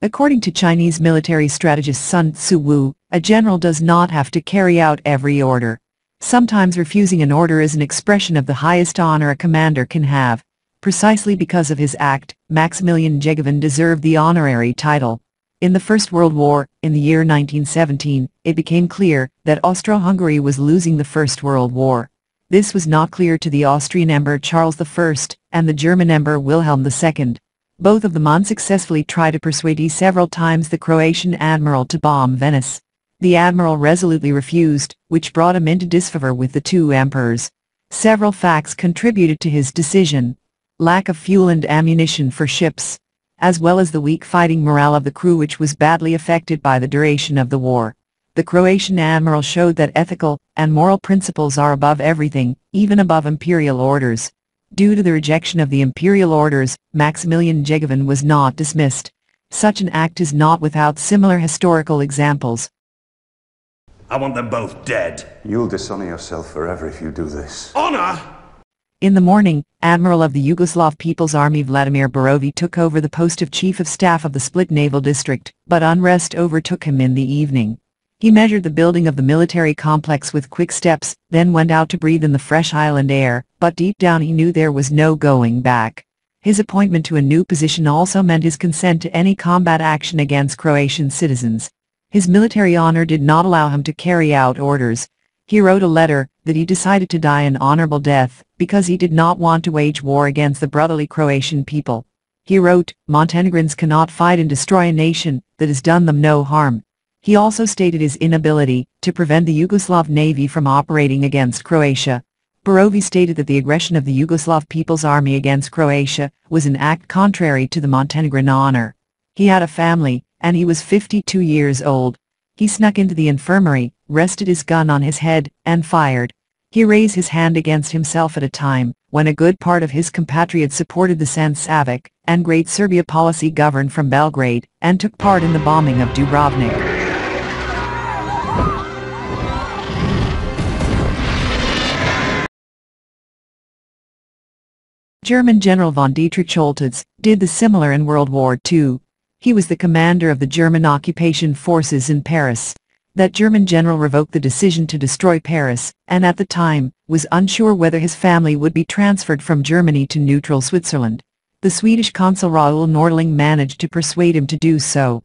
According to Chinese military strategist Sun Tzu Wu, a general does not have to carry out every order. Sometimes refusing an order is an expression of the highest honor a commander can have. Precisely because of his act, Maximilian Njegovan deserved the honorary title. In the First World War, in the year 1917, it became clear that Austro-Hungary was losing the First World War. This was not clear to the Austrian Emperor Charles I and the German Emperor Wilhelm II. Both of them unsuccessfully tried to persuade several times the Croatian admiral to bomb Venice. The admiral resolutely refused, which brought him into disfavor with the two emperors. Several facts contributed to his decision: lack of fuel and ammunition for ships, as well as the weak fighting morale of the crew, which was badly affected by the duration of the war. The Croatian admiral showed that ethical and moral principles are above everything, even above imperial orders. Due to the rejection of the imperial orders, Maximilian Njegovan was not dismissed. Such an act is not without similar historical examples. I want them both dead. You'll dishonor yourself forever if you do this. Honor? In the morning, Admiral of the Yugoslav People's Army Vladimir Borovi took over the post of Chief of Staff of the Split Naval District, but unrest overtook him in the evening. He measured the building of the military complex with quick steps, then went out to breathe in the fresh island air, but deep down he knew there was no going back. His appointment to a new position also meant his consent to any combat action against Croatian citizens. His military honor did not allow him to carry out orders. He wrote a letter that he decided to die an honorable death, because he did not want to wage war against the brotherly Croatian people. He wrote, "Montenegrins cannot fight and destroy a nation that has done them no harm." He also stated his inability to prevent the Yugoslav Navy from operating against Croatia. Borovi stated that the aggression of the Yugoslav People's Army against Croatia was an act contrary to the Montenegrin honor. He had a family, and he was 52 years old. He snuck into the infirmary, rested his gun on his head, and fired. He raised his hand against himself at a time when a good part of his compatriots supported the San Savic and Great Serbia policy governed from Belgrade, and took part in the bombing of Dubrovnik. German General von Dietrich Choltitz did the similar in World War II. He was the commander of the German occupation forces in Paris. That German general revoked the decision to destroy Paris, and at the time, was unsure whether his family would be transferred from Germany to neutral Switzerland. The Swedish consul Raoul Nordling managed to persuade him to do so.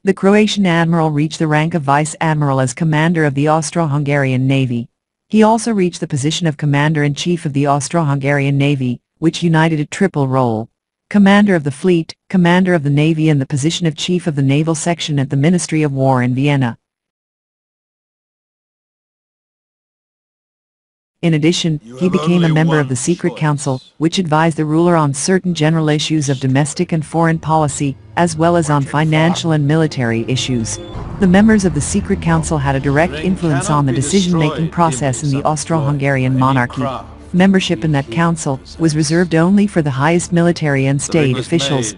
The Croatian admiral reached the rank of vice-admiral as commander of the Austro-Hungarian Navy. He also reached the position of commander-in-chief of the Austro-Hungarian Navy, which united a triple role: commander of the fleet, commander of the navy, and the position of chief of the naval section at the Ministry of War in Vienna. In addition, he became a member of the Secret Council, which advised the ruler on certain general issues of domestic and foreign policy, as well as on financial and military issues. The members of the Secret Council had a direct influence on the decision-making process in the Austro-Hungarian monarchy. Membership in that council was reserved only for the highest military and state officials.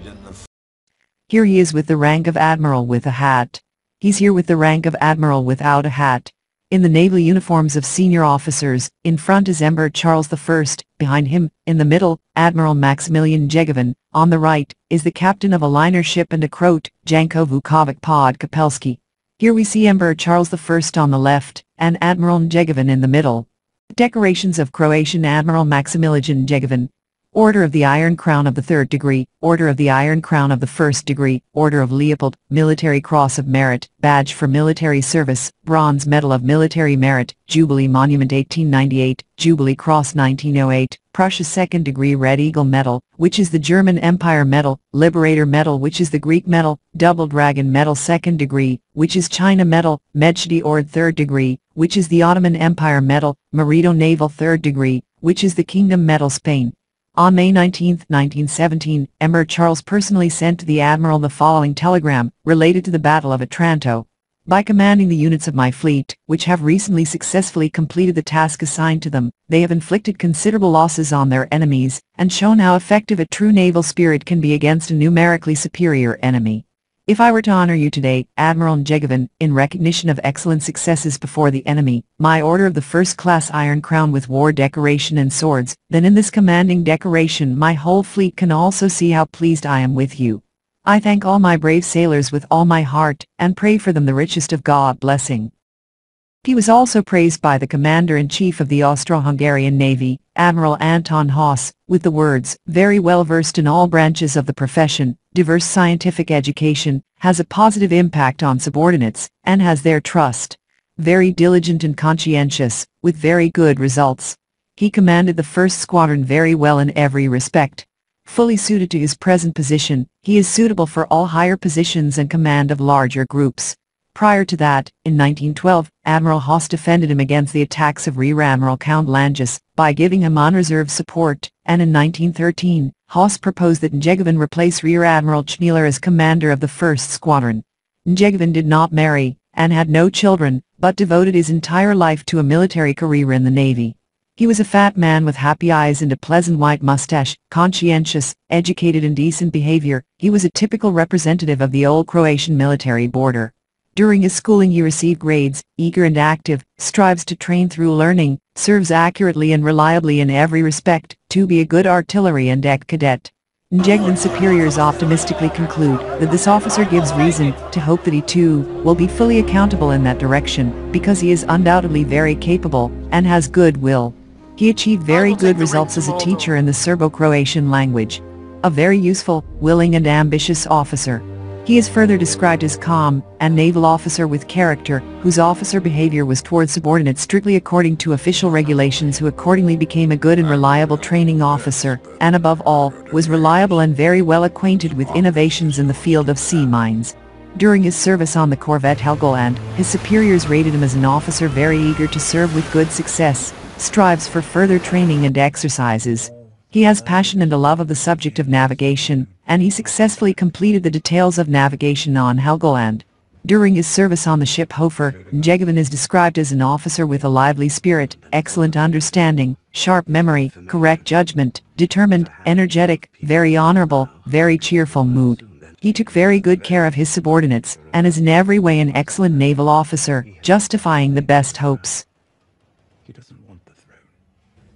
Here he is with the rank of admiral with a hat. He's here with the rank of admiral without a hat. In the naval uniforms of senior officers, in front is Emperor Charles I, behind him, in the middle, Admiral Maximilian Njegovan, on the right, is the captain of a liner ship and a Croat, Janko Vukovic Podkapelski. Here we see Emperor Charles I on the left, and Admiral Njegovan in the middle. Decorations of Croatian Admiral Maximilijan Njegovan: Order of the Iron Crown of the 3rd degree, Order of the Iron Crown of the 1st degree, Order of Leopold, Military Cross of Merit, Badge for Military Service, Bronze Medal of Military Merit, Jubilee Monument 1898, Jubilee Cross 1908, Prussia 2nd degree Red Eagle Medal, which is the German Empire Medal, Liberator Medal, which is the Greek Medal, Double Dragon Medal 2nd degree, which is China Medal, Medjdi Ord 3rd degree, which is the Ottoman Empire Medal, Merito Naval 3rd degree, which is the Kingdom Medal Spain. On May 19, 1917, Emperor Charles personally sent to the admiral the following telegram, related to the Battle of Otranto. By commanding the units of my fleet, which have recently successfully completed the task assigned to them, they have inflicted considerable losses on their enemies, and shown how effective a true naval spirit can be against a numerically superior enemy. If I were to honor you today, Admiral Njegovan, in recognition of excellent successes before the enemy, my order of the first-class Iron Crown with war decoration and swords, then in this commanding decoration my whole fleet can also see how pleased I am with you. I thank all my brave sailors with all my heart, and pray for them the richest of God blessing. He was also praised by the Commander-in-Chief of the Austro-Hungarian Navy, Admiral Anton Haas, with the words, very well versed in all branches of the profession, diverse scientific education, has a positive impact on subordinates, and has their trust. Very diligent and conscientious, with very good results. He commanded the first squadron very well in every respect. Fully suited to his present position, he is suitable for all higher positions and command of larger groups. Prior to that, in 1912, Admiral Haas defended him against the attacks of Rear Admiral Count Langes, by giving him on-reserve support, and in 1913, Haas proposed that Njegovan replace Rear Admiral Schneller as commander of the 1st Squadron. Njegovan did not marry, and had no children, but devoted his entire life to a military career in the Navy. He was a fat man with happy eyes and a pleasant white mustache, conscientious, educated and decent behavior. He was a typical representative of the old Croatian military border. During his schooling he received grades, eager and active, strives to train through learning, serves accurately and reliably in every respect, to be a good artillery and deck cadet. Njegovan's superiors optimistically conclude that this officer gives reason to hope that he too will be fully accountable in that direction, because he is undoubtedly very capable and has good will. He achieved very good results as a teacher in the Serbo-Croatian language. A very useful, willing and ambitious officer. He is further described as calm, and naval officer with character, whose officer behavior was towards subordinates strictly according to official regulations, who accordingly became a good and reliable training officer, and above all, was reliable and very well acquainted with innovations in the field of sea mines. During his service on the corvette Helgoland, his superiors rated him as an officer very eager to serve with good success, strives for further training and exercises. He has passion and a love of the subject of navigation, and he successfully completed the details of navigation on Helgoland. During his service on the ship Hofer, Njegovan is described as an officer with a lively spirit, excellent understanding, sharp memory, correct judgment, determined, energetic, very honorable, very cheerful mood. He took very good care of his subordinates, and is in every way an excellent naval officer, justifying the best hopes.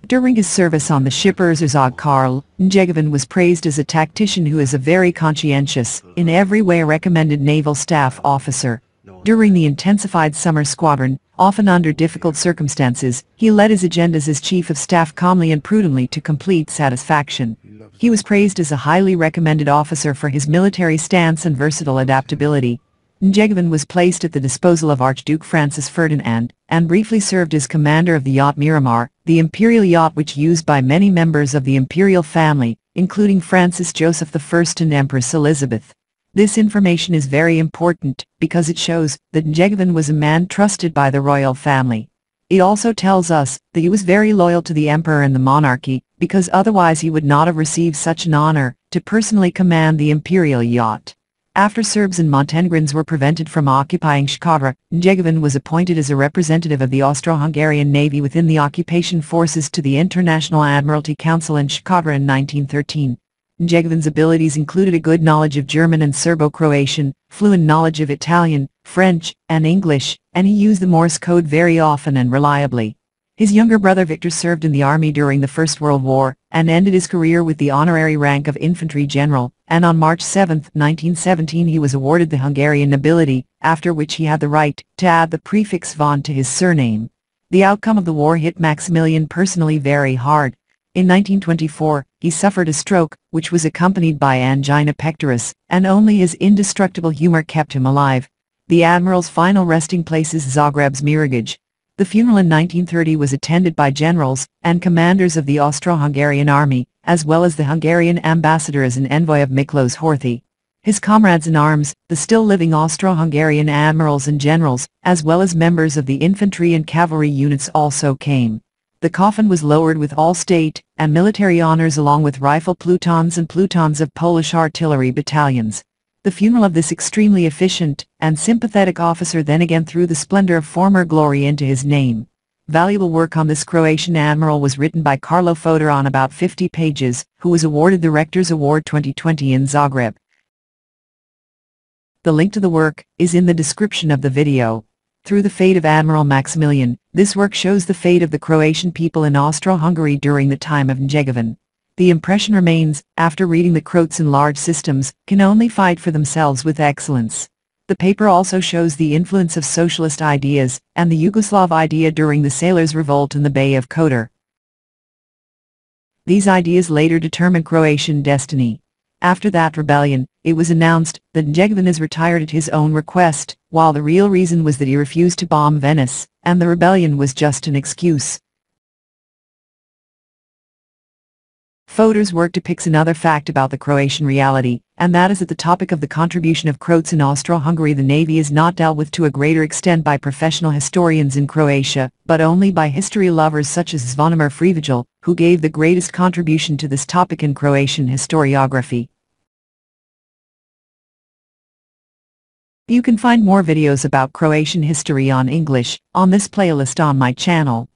During his service on the ship Erzherzog Karl, Njegovan was praised as a tactician who is a very conscientious, in every way recommended naval staff officer. During the intensified summer squadron, often under difficult circumstances, he led his agendas as chief of staff calmly and prudently to complete satisfaction. He was praised as a highly recommended officer for his military stance and versatile adaptability. Njegovan was placed at the disposal of Archduke Francis Ferdinand, and briefly served as commander of the yacht Miramar, the imperial yacht which used by many members of the imperial family, including Francis Joseph I and Empress Elizabeth. This information is very important, because it shows that Njegovan was a man trusted by the royal family. It also tells us that he was very loyal to the emperor and the monarchy, because otherwise he would not have received such an honor, to personally command the imperial yacht. After Serbs and Montenegrins were prevented from occupying Shkodra, Njegovan was appointed as a representative of the Austro-Hungarian Navy within the occupation forces to the International Admiralty Council in Shkodra in 1913. Njegovan's abilities included a good knowledge of German and Serbo-Croatian, fluent knowledge of Italian, French, and English, and he used the Morse code very often and reliably. His younger brother Victor served in the army during the First World War, and ended his career with the honorary rank of infantry general, and on March 7, 1917 he was awarded the Hungarian nobility, after which he had the right to add the prefix von to his surname. The outcome of the war hit Maximilian personally very hard. In 1924, he suffered a stroke, which was accompanied by angina pectoris, and only his indestructible humor kept him alive. The admiral's final resting place is Zagreb's Mirogaj. The funeral in 1930 was attended by generals and commanders of the Austro-Hungarian army, as well as the Hungarian ambassador as an envoy of Miklos Horthy. His comrades in arms, the still living Austro-Hungarian admirals and generals, as well as members of the infantry and cavalry units also came. The coffin was lowered with all state and military honors along with rifle plutons and plutons of Polish artillery battalions. The funeral of this extremely efficient and sympathetic officer then again threw the splendor of former glory into his name. Valuable work on this Croatian admiral was written by Carlo Fodor on about 50 pages, who was awarded the Rector's Award 2020 in Zagreb. The link to the work is in the description of the video. Through the fate of Admiral Maximilian, this work shows the fate of the Croatian people in Austro-Hungary during the time of Njegovan. The impression remains, after reading the Croats in large systems, can only fight for themselves with excellence. The paper also shows the influence of socialist ideas, and the Yugoslav idea during the sailors' revolt in the Bay of Kotor. These ideas later determined Croatian destiny. After that rebellion, it was announced that Njegovan is retired at his own request, while the real reason was that he refused to bomb Venice, and the rebellion was just an excuse. Fodor's work depicts another fact about the Croatian reality, and that is that the topic of the contribution of Croats in Austro-Hungary the navy is not dealt with to a greater extent by professional historians in Croatia, but only by history lovers such as Zvonimir Frivijal, who gave the greatest contribution to this topic in Croatian historiography. You can find more videos about Croatian history on English on this playlist on my channel.